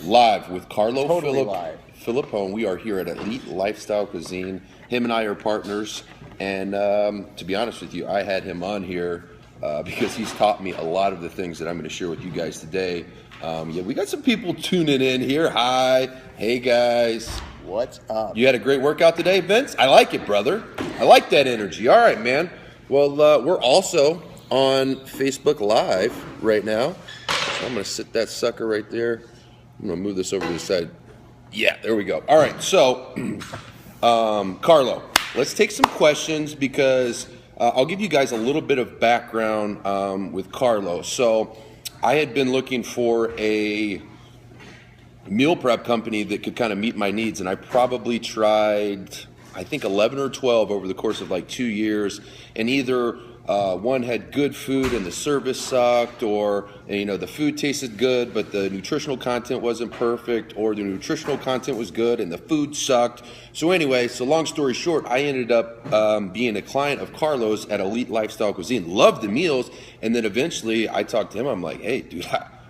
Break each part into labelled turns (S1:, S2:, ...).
S1: Live with Carlo
S2: Totally live.
S1: Fillippone. We are here at Elite Lifestyle Cuisine. Him and I are partners. And to be honest with you, I had him on here because he's taught me a lot of the things that I'm going to share with you guys today. Yeah, we got some people tuning in here. Hi. Hey, guys.
S2: What's up?
S1: You had a great workout today, Vince? I like it, brother. I like that energy. All right, man. Well, we're also on Facebook Live right now. So I'm going to sit that sucker right there. I'm going to move this over to the side. Yeah, there we go. All right, so Carlo, let's take some questions because I'll give you guys a little bit of background with Carlo. So I had been looking for a meal prep company that could kind of meet my needs, and I probably tried, I think 11 or 12 over the course of like 2 years, and either one had good food and the service sucked, or the food tasted good but the nutritional content wasn't perfect, or the nutritional content was good and the food sucked. So anyway, long story short, I ended up being a client of Carlo's at Elite Lifestyle Cuisine. Loved the meals, and then eventually I talked to him. I'm like, hey dude,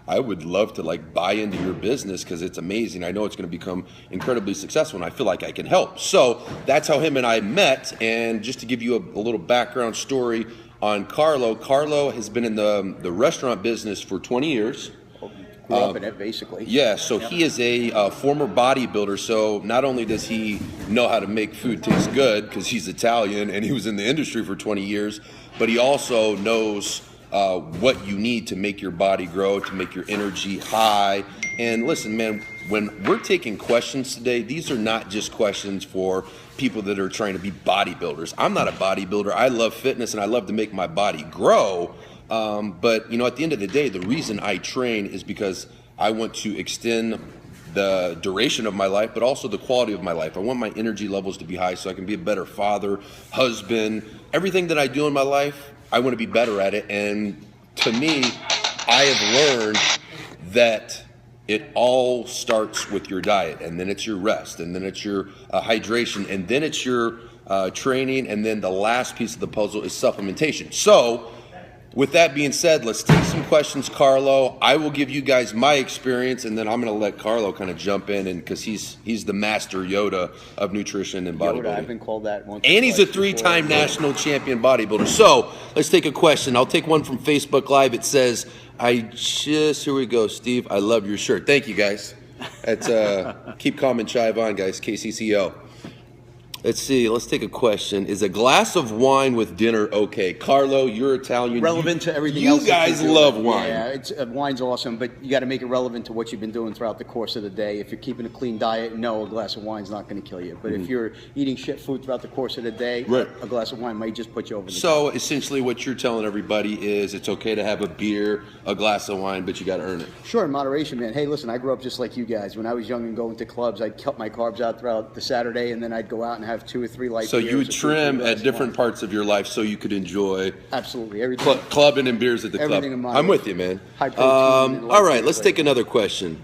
S1: I would love to buy into your business because it's amazing. I know it's going to become incredibly successful, and I feel like I can help. So that's how him and I met. And just to give you a little background story on Carlo, Carlo has been in the restaurant business for 20 years.
S2: Grew up in it, basically.
S1: Yeah, so he is a former bodybuilder. So not only does he know how to make food taste good because he's Italian and he was in the industry for 20 years, but he also knows what you need to make your body grow, to make your energy high. And listen, man, when we're taking questions today, these are not just questions for people that are trying to be bodybuilders. I'm not a bodybuilder. I love fitness and I love to make my body grow. But at the end of the day, the reason I train is because I want to extend the duration of my life, but also the quality of my life. I want my energy levels to be high so I can be a better father, husband, everything that I do in my life. I want to be better at it, and to me, I have learned that it all starts with your diet, and then it's your rest, and then it's your hydration, and then it's your training, and then the last piece of the puzzle is supplementation. So, with that being said, let's take some questions, Carlo. I will give you guys my experience, and then I'm going to let Carlo kind of jump in, and because he's the master Yoda of nutrition and bodybuilding.
S2: Yoda, I've been called that once.
S1: And he's a 3-time national champion bodybuilder. So let's take a question. I'll take one from Facebook Live. It says, here we go, Steve. I love your shirt. Thank you, guys. That's keep calm and chive on, guys. KCCO. Let's see. Let's take a question. Is a glass of wine with dinner okay? Carlo, you're Italian.
S2: Relevant to everything else.
S1: You guys love wine.
S2: Yeah, wine's awesome, but you got to make it relevant to what you've been doing throughout the course of the day. If you're keeping a clean diet, no, a glass of wine's not going to kill you. But if you're eating shit food throughout the course of the day,
S1: right,
S2: a glass of wine might just put you over the top.
S1: So essentially what you're telling everybody is it's okay to have a beer, a glass of wine, but you got to earn it.
S2: Sure, in moderation, man. Hey, listen, I grew up just like you guys. When I was young and going to clubs, I'd cut my carbs out throughout the Saturday, and then I'd go out and have 2 or 3 light.
S1: So you would trim at different parts of your life so you could enjoy
S2: absolutely everything.
S1: Clubbing and beers at the club. I'm with you, man. All right, let's take another question.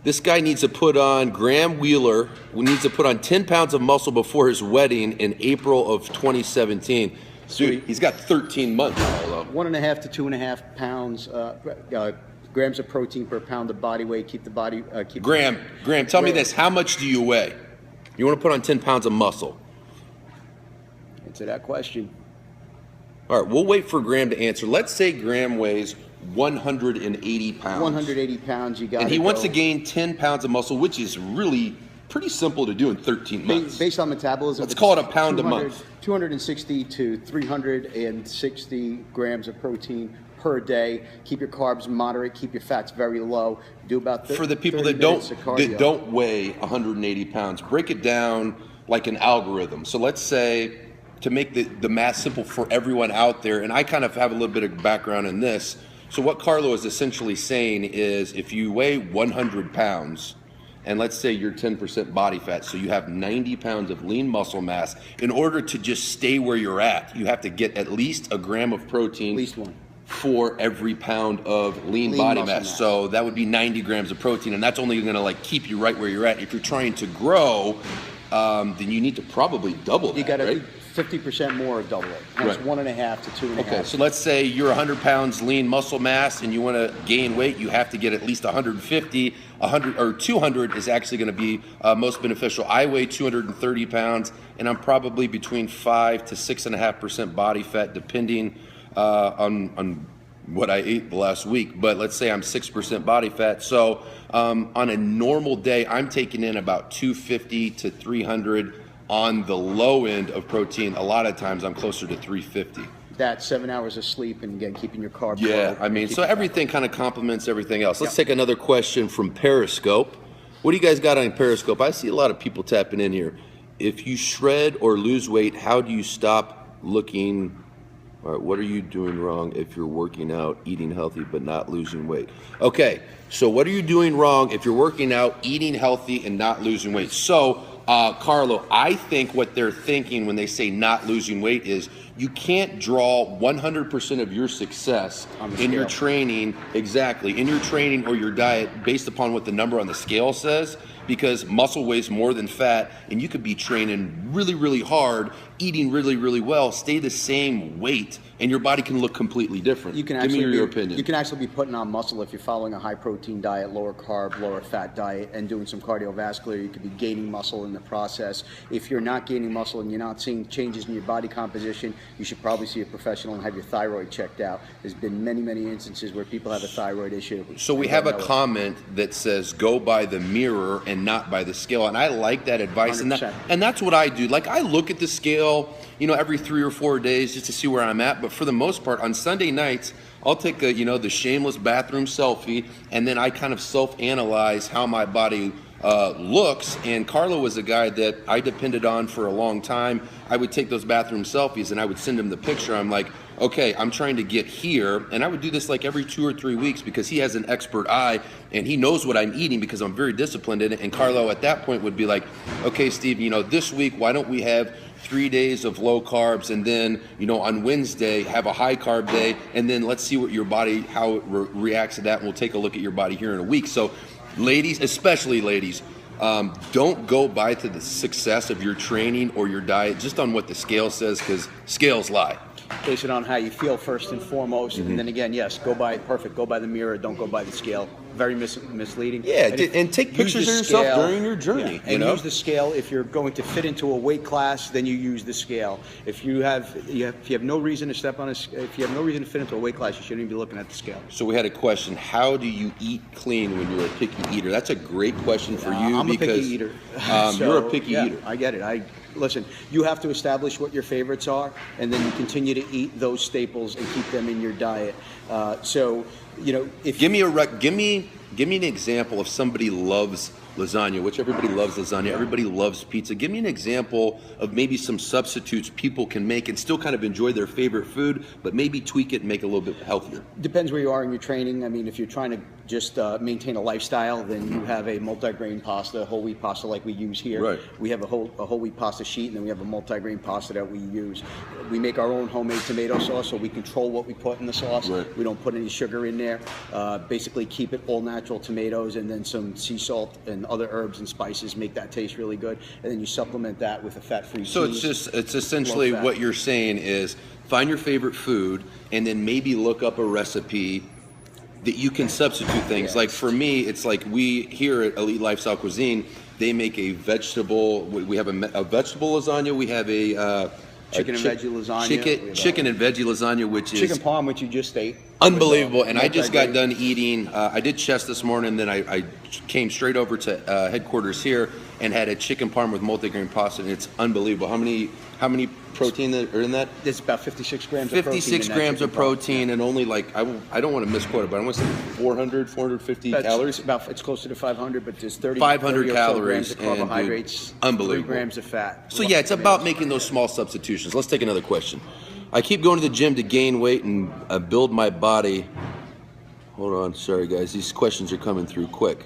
S1: This guy needs to put on, Graham Wheeler, who needs to put on 10 pounds of muscle before his wedding in April of 2017. Dude, he's got 13 months.
S2: 1.5 to 2.5 pounds. Grams of protein per pound of body weight. Keep the body.
S1: Graham, tell me this. How much do you weigh? You want to put on 10 pounds of muscle?
S2: Answer that question.
S1: All right, we'll wait for Graham to answer. Let's say Graham weighs 180 pounds.
S2: 180 pounds, you got it.
S1: And he wants to gain 10 pounds of muscle, which is really pretty simple to do in 13 months.
S2: Based on metabolism.
S1: Let's call it a pound a month.
S2: 260 to 360 grams of protein per day. Keep your carbs moderate. Keep your fats very low. Do about 30
S1: For the people that don't weigh 180 pounds, break it down like an algorithm. So let's say, to make the math simple for everyone out there, and I kind of have a little bit of background in this. So what Carlo is essentially saying is if you weigh 100 pounds, and let's say you're 10% body fat, so you have 90 pounds of lean muscle mass, in order to just stay where you're at, you have to get at least a gram of protein.
S2: At least one.
S1: For every pound of lean body mass. So that would be 90 grams of protein, and that's only going to keep you right where you're at. If you're trying to grow, then you need to probably double that.
S2: You got to
S1: right?
S2: 50% more of double it. That's
S1: right.
S2: 1.5 to 2.5.
S1: Okay, so let's say you're 100 pounds lean muscle mass and you want to gain weight, you have to get at least 150. 100 or 200 is actually going to be most beneficial. I weigh 230 pounds, and I'm probably between 5 to 6.5% body fat, depending on what I ate the last week. But let's say I'm 6% body fat. So on a normal day, I'm taking in about 250 to 300 on the low end of protein. A lot of times I'm closer to 350.
S2: That's 7 hours of sleep, and again, keeping your carb low.
S1: Yeah, I mean, so everything kind of complements everything else. Let's take another question from Periscope. What do you guys got on Periscope? I see a lot of people tapping in here. If you shred or lose weight, how do you stop looking? All right, what are you doing wrong if you're working out, eating healthy, but not losing weight? Okay, so what are you doing wrong if you're working out, eating healthy, and not losing weight? So, Carlo, I think what they're thinking when they say not losing weight is you can't draw 100% of your success in your training, in your training or your diet based upon what the number on the scale says, because muscle weighs more than fat, and you could be training really, really hard, eating really, really well, stay the same weight, and your body can look completely different. Give me your opinion.
S2: You can actually be putting on muscle if you're following a high protein diet, lower carb, lower fat diet, and doing some cardiovascular. You could be gaining muscle in the process. If you're not gaining muscle and you're not seeing changes in your body composition, you should probably see a professional and have your thyroid checked out. There's been many, many instances where people have a thyroid issue.
S1: So we have a comment that says go by the mirror and not by the scale, and I like that advice. And that's what I do. Like, I look at the scale, every 3 or 4 days just to see where I'm at. But for the most part, on Sunday nights, I'll take the shameless bathroom selfie, and then I kind of self-analyze how my body looks. And Carlo was a guy that I depended on for a long time. I would take those bathroom selfies and I would send him the picture. I'm like, okay, I'm trying to get here. And I would do this like every 2 or 3 weeks because he has an expert eye and he knows what I'm eating because I'm very disciplined in it. And Carlo at that point would be like, okay, Steve, this week, why don't we have 3 days of low carbs, and then on Wednesday have a high carb day, and then let's see what your body, how it reacts to that, and we'll take a look at your body here in a week. So ladies, especially ladies, don't go by to the success of your training or your diet just on what the scale says, because scales lie.
S2: Base it on how you feel first and foremost, and then again, yes, go by the mirror, don't go by the scale. Very misleading. Yeah,
S1: and take pictures of yourself during your journey.
S2: Yeah, and use the scale. If you're going to fit into a weight class, then you use the scale. If you have no reason to step on if you have no reason to fit into a weight class, you shouldn't even be looking at the scale.
S1: So we had a question: how do you eat clean when you're a picky eater? That's a great question for you.
S2: I'm a picky eater.
S1: You're a picky eater.
S2: I get it. Listen, you have to establish what your favorites are, and then you continue to eat those staples and keep them in your diet. If
S1: give me an example of somebody loves lasagna, which everybody loves lasagna, everybody loves pizza. Give me an example of maybe some substitutes people can make and still kind of enjoy their favorite food, but maybe tweak it and make it a little bit healthier.
S2: Depends where you are in your training. I mean, if you're trying to just maintain a lifestyle, then you have a multi-grain pasta, whole wheat pasta like we use here. Right. We have a whole wheat pasta sheet, and then we have a multi-grain pasta that we use. We make our own homemade tomato sauce, so we control what we put in the sauce. Right. We don't put any sugar in there. Basically keep it all natural tomatoes, and then some sea salt and other herbs and spices, make that taste really good. And then you supplement that with a fat-free cheese.
S1: So it's essentially what you're saying is find your favorite food and then maybe look up a recipe that you can substitute things. Yeah. Like for me, it's like we here at Elite Lifestyle Cuisine, they make a vegetable. We have a vegetable lasagna. We have a
S2: chicken and veggie lasagna.
S1: Chicken and veggie lasagna, which is
S2: chicken parm, which you just ate.
S1: Unbelievable. And I just got done eating. I did chest this morning, then I came straight over to headquarters here and had a chicken parm with multigrain pasta, and it's unbelible. How many protein that are in that?
S2: It's about 56 grams of protein.
S1: 56 grams of protein, and only like, I don't want to misquote it, but I want to say 450 calories.
S2: It's closer to 500, but there's
S1: 500 calories
S2: of carbohydrates,
S1: and unbelievable.
S2: 3 grams of fat.
S1: So yeah, it's about making those small substitutions. Let's take another question. I keep going to the gym to gain weight and build my body. Hold on, sorry guys, these questions are coming through quick.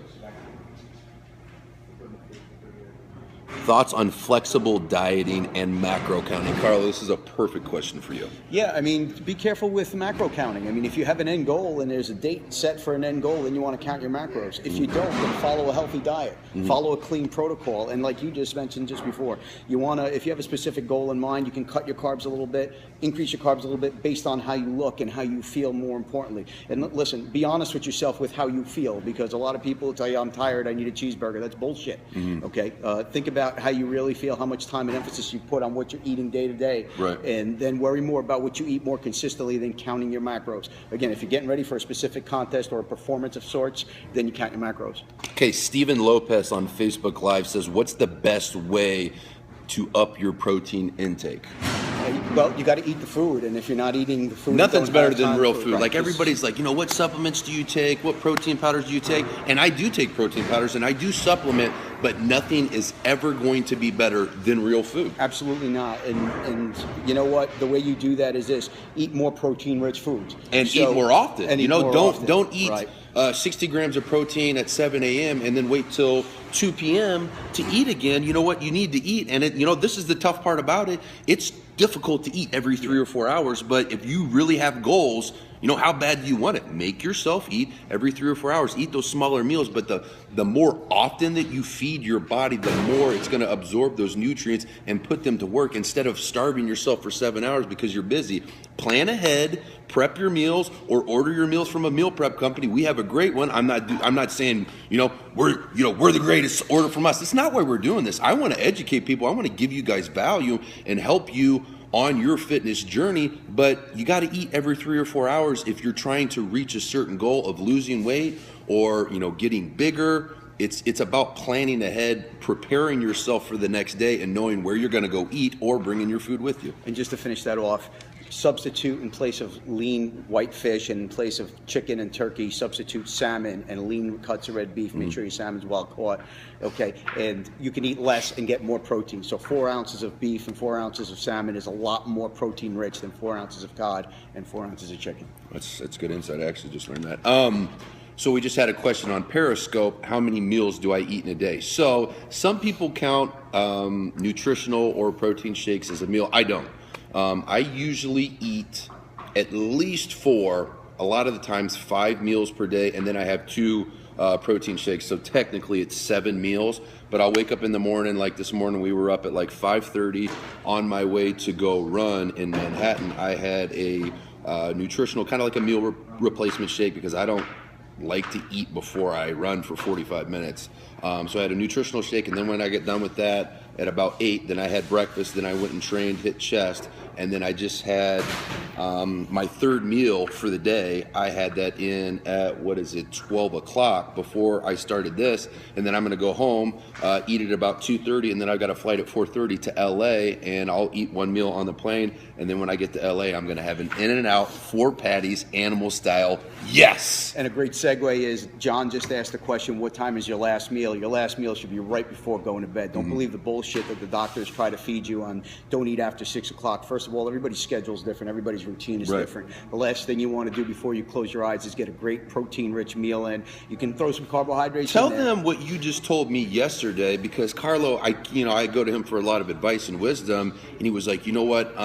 S1: thoughts on flexible dieting and macro counting. Carlo, this is a perfect question for you.
S2: Yeah, I mean, be careful with macro counting. I mean, if you have an end goal and there's a date set for an end goal, then you want to count your macros. If you don't, then follow a healthy diet, follow a clean protocol. And like you just mentioned just before, you want to, if you have a specific goal in mind, you can cut your carbs a little bit, increase your carbs a little bit based on how you look and how you feel, more importantly. And listen, be honest with yourself with how you feel, because a lot of people will tell you, I'm tired, I need a cheeseburger. That's bullshit. Okay? Think about how you really feel, how much time and emphasis you put on what you're eating day to day.
S1: Right.
S2: And then worry more about what you eat more consistently than counting your macros. Again, if you're getting ready for a specific contest or a performance of sorts, then you count your macros.
S1: Okay, Steven Lopez on Facebook Live says, what's the best way to up your protein intake?
S2: Well, you got to eat the food, and if you're not eating the food,
S1: nothing's better than real food.
S2: Right.
S1: Like everybody's like, what supplements do you take? What protein powders do you take? And I do take protein powders and I do supplement, but nothing is ever going to be better than real food.
S2: Absolutely not. And you know what? The way you do that is this: eat more protein-rich foods
S1: and eat more often.
S2: And
S1: don't eat 60 grams of protein at 7 a.m. and then wait till 2 p.m. to eat again. You know what? You need to eat, and this is the tough part about it. It's difficult to eat every 3 or 4 hours, but if you really have goals, how bad do you want it? Make yourself eat every 3 or 4 hours. Eat those smaller meals, but the more often that you feed your body, the more it's going to absorb those nutrients and put them to work instead of starving yourself for 7 hours because you're busy. Plan ahead, prep your meals, or order your meals from a meal prep company. We have a great one. I'm not saying we're the greatest. Order from us. It's not why we're doing this. I want to educate people. I want to give you guys value and help you on your fitness journey, but you got to eat every 3 or 4 hours if you're trying to reach a certain goal of losing weight or getting bigger. It's about planning ahead, preparing yourself for the next day, and knowing where you're going to go eat or bringing your food with you.
S2: And just to finish that off, substitute in place of lean white fish, and in place of chicken and turkey, substitute salmon and lean cuts of red beef. Make sure your salmon's well caught. Okay, and you can eat less and get more protein. So 4 ounces of beef and 4 ounces of salmon is a lot more protein rich than 4 ounces of cod and 4 ounces of chicken. That's
S1: good insight. I actually just learned that. So we just had a question on Periscope. How many meals do I eat in a day? So some people count nutritional or protein shakes as a meal. I don't. I usually eat at least 4, a lot of the times 5 meals per day, and then I have 2 protein shakes. So technically it's 7 meals, but I'll wake up in the morning. Like this morning, we were up at like 5:30 on my way to go run in Manhattan. I had a nutritional, kind of like a meal replacement shake, because I don't like to eat before I run for 45 minutes. So I had a nutritional shake, and then when I get done with that at about 8, then I had breakfast, then I went and trained, hit chest, and then I just had my 3rd meal for the day. I had that in at, 12 o'clock before I started this, and then I'm gonna go home, eat at about 2:30, and then I've got a flight at 4:30 to LA, and I'll eat 1 meal on the plane, and then when I get to LA, I'm gonna have an In-N-Out 4 patties, animal style. Yes!
S2: And a great segue is, John just asked the question, what time is your last meal? Your last meal should be right before going to bed. Don't believe the bullshit that the doctors try to feed you on, don't eat after 6 o'clock. First of all, everybody's schedule is different. Everybody's routine is different. The last thing you want to do before you close your eyes is get a great protein-rich meal in. You can throw some carbohydrates in there.
S1: Tell them what you just told me yesterday, because Carlo, I go to him for a lot of advice and wisdom, and he was like, you know what,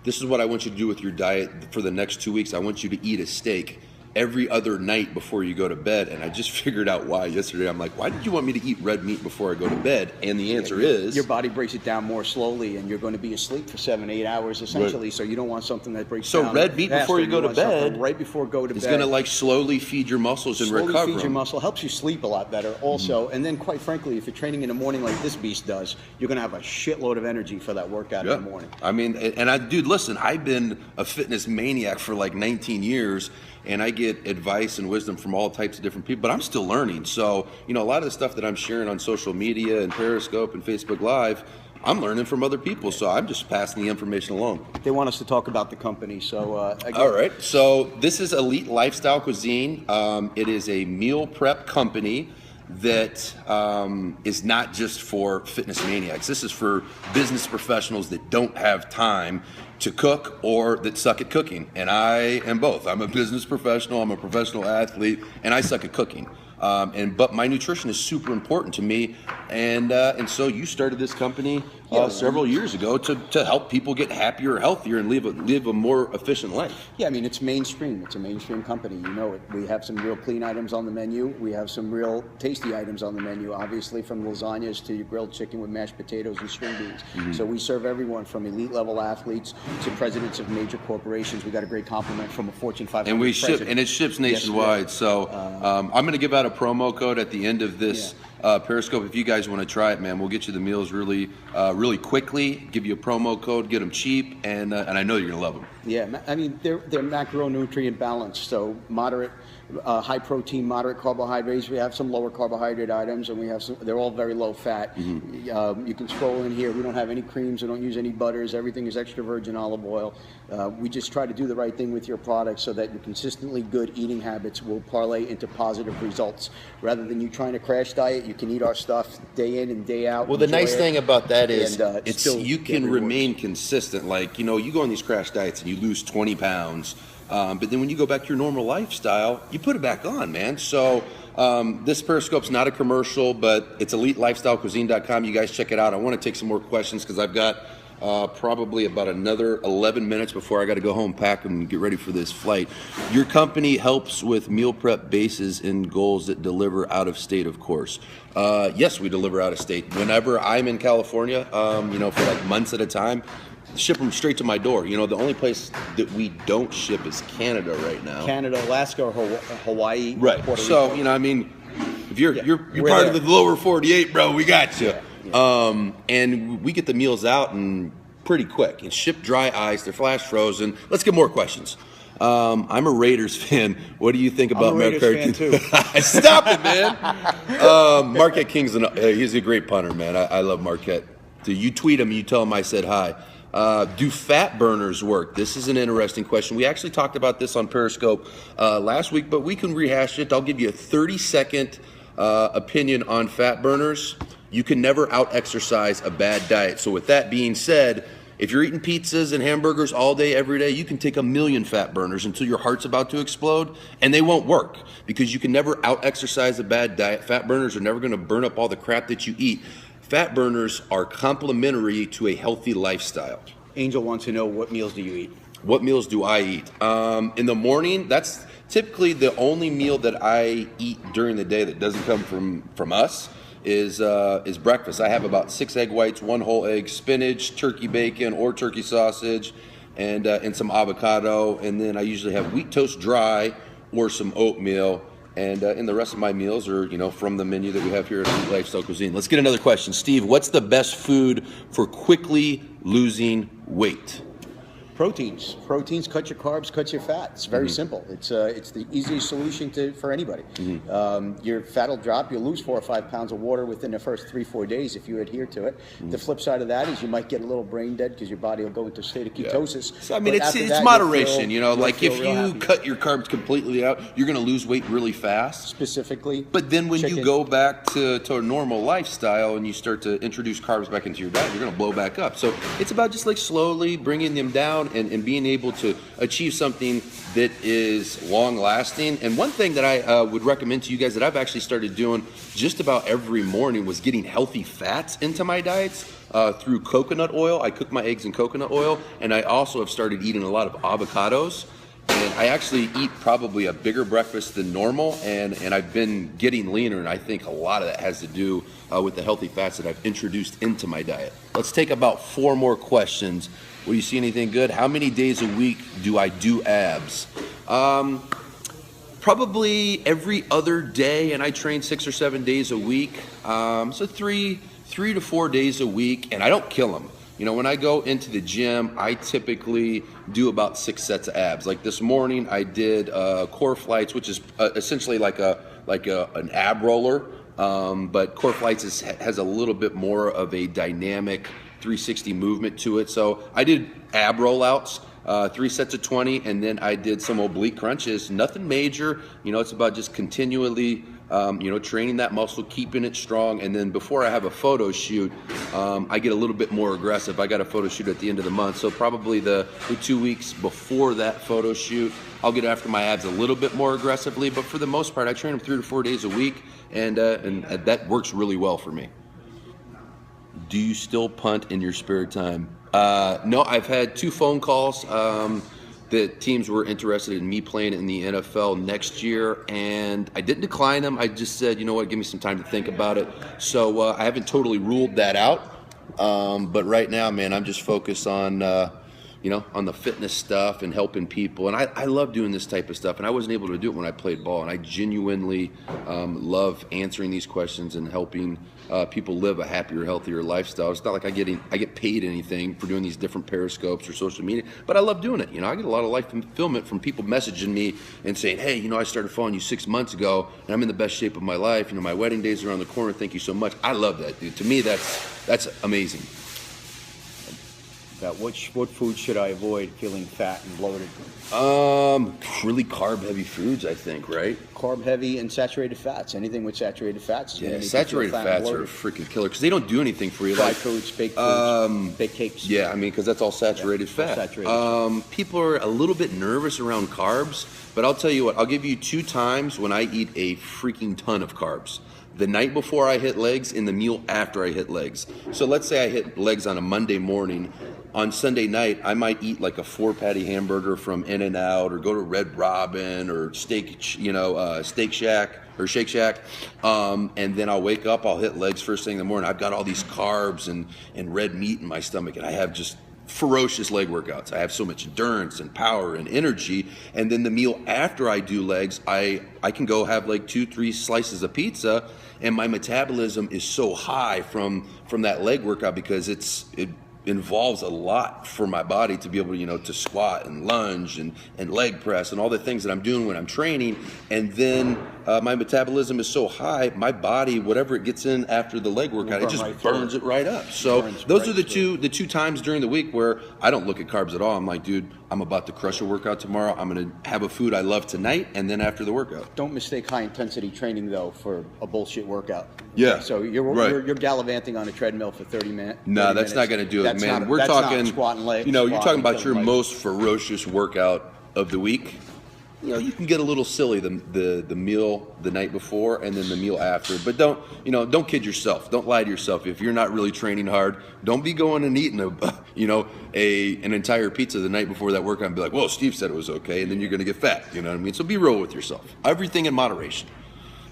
S1: this is what I want you to do with your diet for the next 2 weeks. I want you to eat a steak every other night before you go to bed. And I just figured out why yesterday. I'm like, why did you want me to eat red meat before I go to bed? And the answer is,
S2: your body breaks it down more slowly, and you're going to be asleep for 7-8 hours essentially. So you don't want something that breaks down.
S1: So red meat
S2: faster.
S1: before you go to bed,
S2: right before go to bed,
S1: is going to like slowly feed your muscles and recover.
S2: Slowly feed your muscle, helps you sleep a lot better also. And then quite frankly, if you're training in the morning like this beast does, you're going to have a shitload of energy for that workout in the morning.
S1: I mean, dude, listen, I've been a fitness maniac for like 19 years. And I get advice and wisdom from all types of different people, but I'm still learning. So, a lot of the stuff that I'm sharing on social media and Periscope and Facebook Live, I'm learning from other people. So I'm just passing the information along.
S2: They want us to talk about the company. So, again.
S1: All right. So this is Elite Lifestyle Cuisine. It is a meal prep company that is not just for fitness maniacs. This is for business professionals that don't have time to cook or that suck at cooking. And I am both. I'm a business professional, I'm a professional athlete, and I suck at cooking. But my nutrition is super important to me, and so you started this company several years ago to help people get happier, healthier, and live a more efficient life.
S2: Yeah, I mean, it's mainstream. It's a mainstream company. You know it. We have some real clean items on the menu. We have some real tasty items on the menu, obviously, from lasagnas to your grilled chicken with mashed potatoes and string beans. So we serve everyone from elite level athletes to presidents of major corporations. We got a great compliment from a Fortune 500
S1: and we
S2: president.
S1: ship, and it ships nationwide. So I'm going to give out a promo code at the end of this Periscope. If you guys want to try it, man, we'll get you the meals really quickly, give you a promo code, get them cheap, and I know you're going to love them.
S2: Yeah, I mean, they're macronutrient balanced, so moderate, high protein, moderate carbohydrates. We have some lower carbohydrate items, and we have some, they're all very low fat. You can scroll in here. We don't have any creams. We don't use any butters. Everything is extra virgin olive oil. We just try to do the right thing with your products so that your consistently good eating habits will parlay into positive results. Rather than you trying to crash diet, you can eat our stuff day in and day out.
S1: Well, the nice thing about that is
S2: it's
S1: you can remain consistent. Like, you know, you go on these crash diets and you lose 20 pounds, but then when you go back to your normal lifestyle, you put it back on, man. So this Periscope's not a commercial, but it's elitelifestylecuisine.com. You guys check it out. I want to take some more questions because I've got probably about another 11 minutes before I got to go home, pack, and get ready for this flight. Your company helps with meal prep bases and goals that deliver out of state, of course. Yes, we deliver out of state. Whenever I'm in California, you know, for like months at a time, ship them straight to my door. You know, the only place that we don't ship is Canada right now.
S2: Canada, Alaska, or Hawaii,
S1: right?
S2: Puerto
S1: So
S2: Rico.
S1: You know, I mean, if you're part of the lower 48, bro, we got you. And we get the meals out and pretty quick and ship dry ice. They're flash frozen. Let's get more questions. I'm a Raiders fan. What do you think about
S2: Raiders fan too.
S1: Stop it, man. Marquette King's he's a great punter, man. I love Marquette. So you tweet him, you tell him I said hi. Do fat burners work? This is an interesting question. We actually talked about this on Periscope last week, but we can rehash it. I'll give you a 30-second opinion on fat burners. You can never out-exercise a bad diet. So with that being said, if you're eating pizzas and hamburgers all day, every day, you can take 1,000,000 fat burners until your heart's about to explode, and they won't work because you can never out-exercise a bad diet. Fat burners are never going to burn up all the crap that you eat. Fat burners are complementary to a healthy lifestyle.
S2: Angel wants to know, what meals do you eat?
S1: What meals do I eat? In the morning, that's typically the only meal that I eat during the day that doesn't come from us is breakfast. I have about 6 egg whites, 1 whole egg, spinach, turkey bacon or turkey sausage, and some avocado. And then I usually have wheat toast dry or some oatmeal. And the rest of my meals are, you know, from the menu that we have here at Elite Lifestyle Cuisine. Let's get another question. Steve, what's the best food for quickly losing weight?
S2: Proteins. Proteins cut your carbs, cut your fat. It's very simple. It's the easiest solution for anybody. Your fat will drop. You'll lose 4 or 5 pounds of water within the first 3-4 days if you adhere to it. The flip side of that is you might get a little brain dead because your body will go into a state of ketosis.
S1: So, I mean, it's moderation. You know, like if you cut your carbs completely out, you're going to lose weight really fast.
S2: Specifically.
S1: But then when you go back to a normal lifestyle and you start to introduce carbs back into your diet, you're going to blow back up. So it's about just like slowly bringing them down and being able to achieve something that is long lasting. And one thing that I would recommend to you guys that I've actually started doing just about every morning was getting healthy fats into my diets through coconut oil. I cook my eggs in coconut oil, and I also have started eating a lot of avocados. And I actually eat probably a bigger breakfast than normal, and I've been getting leaner, and I think a lot of that has to do with the healthy fats that I've introduced into my diet. Let's take about 4 more questions. Will you see anything good? How many days a week do I do abs? Probably every other day, and I train 6 or 7 days a week. So 3 to 4 days a week, and I don't kill them. You know, when I go into the gym, I typically do about 6 sets of abs. Like this morning, I did core flights, which is essentially like an ab roller, but core flights has a little bit more of a dynamic 360 movement to it. So I did ab rollouts, 3 sets of 20, and then I did some oblique crunches. Nothing major. You know, it's about just continually training that muscle, keeping it strong. And then before I have a photo shoot, I get a little bit more aggressive. I got a photo shoot at the end of the month. So probably the 2 weeks before that photo shoot, I'll get after my abs a little bit more aggressively. But for the most part, I train them 3 to 4 days a week. And that works really well for me. Do you still punt in your spare time? No, I've had 2 phone calls that teams were interested in me playing in the NFL next year, and I didn't decline them. I just said, you know what, give me some time to think about it. So I haven't totally ruled that out. But right now, man, I'm just focused on on the fitness stuff and helping people. And I love doing this type of stuff, and I wasn't able to do it when I played ball. And I genuinely love answering these questions and helping people live a happier, healthier lifestyle. It's not like I get paid anything for doing these different periscopes or social media, but I love doing it. I get a lot of life fulfillment from people messaging me and saying, hey, I started following you 6 months ago, and I'm in the best shape of my life. My wedding days are around the corner. Thank you so much. I love that, dude. To me, that's amazing.
S2: What food should I avoid feeling fat and bloated?
S1: Really carb-heavy foods, I think, right?
S2: Carb-heavy and saturated fats. Anything with saturated fats.
S1: Yeah, saturated fats are a freaking killer because they don't do anything for you.
S2: Fried foods, baked foods, baked cakes.
S1: Yeah, because that's all saturated fat. People are a little bit nervous around carbs, but I'll tell you what. I'll give you 2 times when I eat a freaking ton of carbs. The night before I hit legs and the meal after I hit legs. So let's say I hit legs on a Monday morning. On Sunday night, I might eat like a 4-patty hamburger from In-N-Out, or go to Red Robin, or Steak Shack or Shake Shack, and then I'll wake up. I'll hit legs first thing in the morning. I've got all these carbs and red meat in my stomach, and I have just ferocious leg workouts. I have so much endurance and power and energy. And then the meal after I do legs, I can go have like 2-3 slices of pizza, and my metabolism is so high from that leg workout because it involves a lot for my body to be able to squat and lunge and leg press and all the things that I'm doing when I'm training. And then my metabolism is so high, my body, whatever it gets in after the leg workout, it just burns it right up. So those are the two times during the week where I don't look at carbs at all. I'm like, dude, I'm about to crush a workout tomorrow. I'm going to have a food I love tonight, and then after the workout.
S2: Don't mistake high intensity training though for a bullshit workout.
S1: Yeah.
S2: So you're gallivanting on a treadmill for 30 minutes.
S1: No, that's not going to do it, man. We're talking squat and legs. You're talking about your most ferocious workout of the week. You can get a little silly the meal the night before and then the meal after, but don't kid yourself. Don't lie to yourself. If you're not really training hard, don't be going and eating an entire pizza the night before that workout and be like, "Well, Steve said it was okay," and then you're going to get fat. You know what I mean? So be real with yourself. Everything in moderation.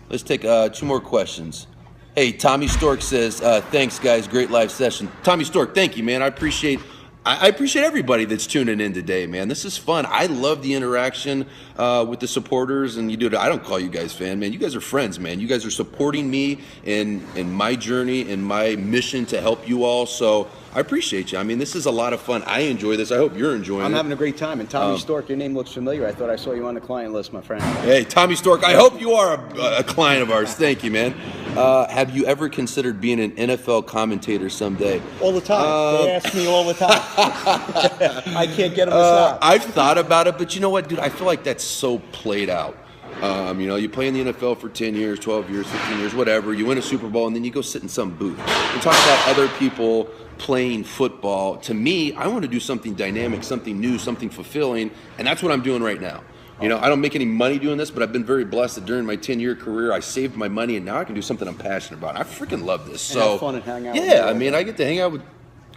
S1: Let's take 2 more questions. Hey, Tommy Stork says, thanks, guys. Great live session. Tommy Stork, thank you, man. I appreciate everybody that's tuning in today, man. This is fun. I love the interaction with the supporters, and I don't call you guys fan, man. You guys are friends, man. You guys are supporting me in my journey and my mission to help you all. So I appreciate you. This is a lot of fun. I enjoy this. I hope you're enjoying it.
S2: I'm having a great time. And Tommy Stork, your name looks familiar. I thought I saw you on the client list, my friend.
S1: Hey, Tommy Stork, I hope you are a client of ours. Thank you, man. Have you ever considered being an NFL commentator someday?
S2: All the time. They ask me all the time. I can't get them to stop.
S1: I've thought about it, but you know what, dude? I feel like that's so played out. You play in the NFL for 10 years, 12 years, 15 years, whatever. You win a Super Bowl, and then you go sit in some booth and talk about other people playing football. To me, I want to do something dynamic, something new, something fulfilling, and that's what I'm doing right now. I don't make any money doing this, but I've been very blessed that during my 10-year career, I saved my money, and now I can do something I'm passionate about. I freaking love this.
S2: And have fun and hang out.
S1: Yeah, I get to hang out with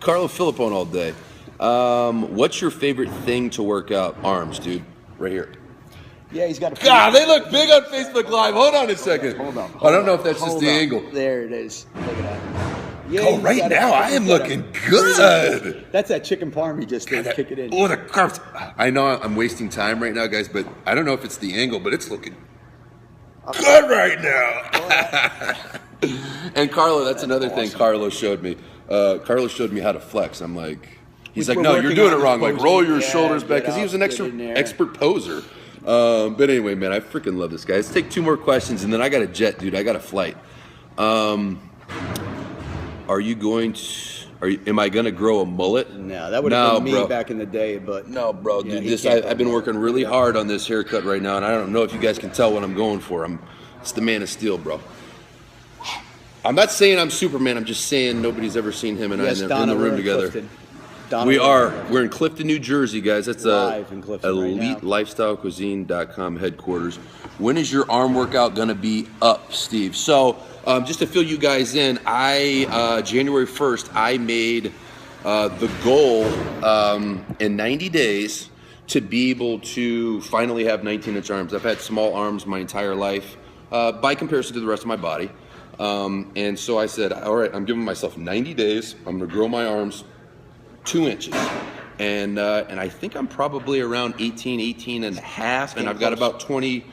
S1: Carlo Fillippone all day. What's your favorite thing to work out? Arms, dude. Right here.
S2: Yeah, he's got a...
S1: God, they look big on Facebook Live. Hold on a second.
S2: Hold on.
S1: I don't know if that's just the angle.
S2: There it is. Look at that.
S1: Yeah, right now, I am looking good.
S2: That's that chicken parm he just did. Kick it in.
S1: Oh, the carbs. I know I'm wasting time right now, guys, but I don't know if it's the angle, but it's looking good right now. And Carlo, that's another thing Carlo showed me. Carlo showed me how to flex. I'm like, he's like, no, you're doing it wrong. Like, roll your shoulders back, because he was an expert poser. But anyway, man, I freaking love this guy. Let's take 2 more questions, and then I got a jet, dude. I got a flight. Am I going to grow a mullet?
S2: No, that would have been me back in the day, but...
S1: No, bro, dude, I've been working really hard on this haircut right now, and I don't know if you guys can tell what I'm going for. It's the Man of Steel, bro. I'm not saying I'm Superman. I'm just saying nobody's ever seen him and I in the room together. We're in Clifton, New Jersey, guys. That's EliteLifestyleCuisine.com headquarters. When is your arm workout going to be up, Steve? So just to fill you guys in, January 1st, I made the goal in 90 days to be able to finally have 19-inch arms. I've had small arms my entire life by comparison to the rest of my body. And so I said, all right, I'm giving myself 90 days. I'm going to grow my arms 2 inches. And I think I'm probably around 18 and a half, and I've got about 20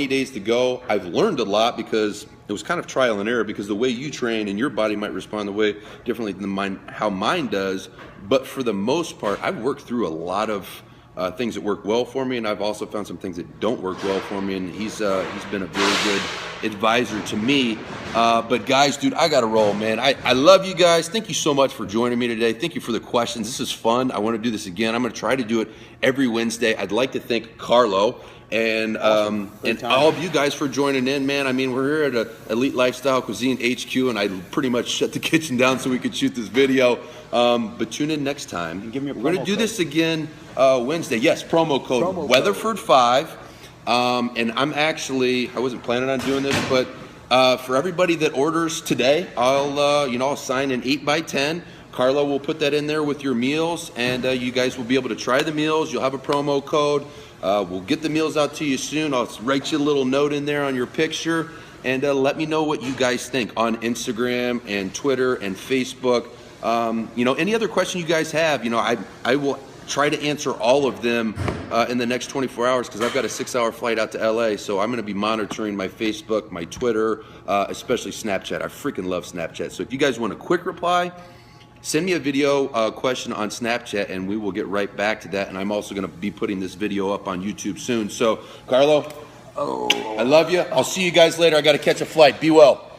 S1: days to go. I've learned a lot because it was kind of trial and error, because the way you train and your body might respond the way differently than how mine does. But for the most part, I've worked through a lot of things that work well for me, and I've also found some things that don't work well for me, and he's been a very good advisor to me. But guys, dude, I gotta roll, man. I love you guys. Thank you so much for joining me today. Thank you for the questions. This is fun. I want to do this again. I'm gonna try to do it every Wednesday. I'd like to thank Carlo and all of you guys for joining in, man. I mean, we're here at Elite Lifestyle Cuisine HQ, and I pretty much shut the kitchen down so we could shoot this video. But tune in next time.
S2: Give me a
S1: we're gonna do
S2: code.
S1: This again Wednesday. Yes, promo code Weatherford5. And I wasn't planning on doing this, but for everybody that orders today, I'll sign an 8x10. Carlo will put that in there with your meals, and you guys will be able to try the meals. You'll have a promo code. We'll get the meals out to you soon. I'll write you a little note in there on your picture, and let me know what you guys think on Instagram and Twitter and Facebook. Any other question you guys have, I will try to answer all of them in the next 24 hours, because I've got a 6-hour flight out to LA, so I'm going to be monitoring my Facebook, my Twitter, especially Snapchat. I freaking love Snapchat. So if you guys want a quick reply, send me a video question on Snapchat, and we will get right back to that. And I'm also going to be putting this video up on YouTube soon. So, Carlo, I love you. I'll see you guys later. I got to catch a flight. Be well.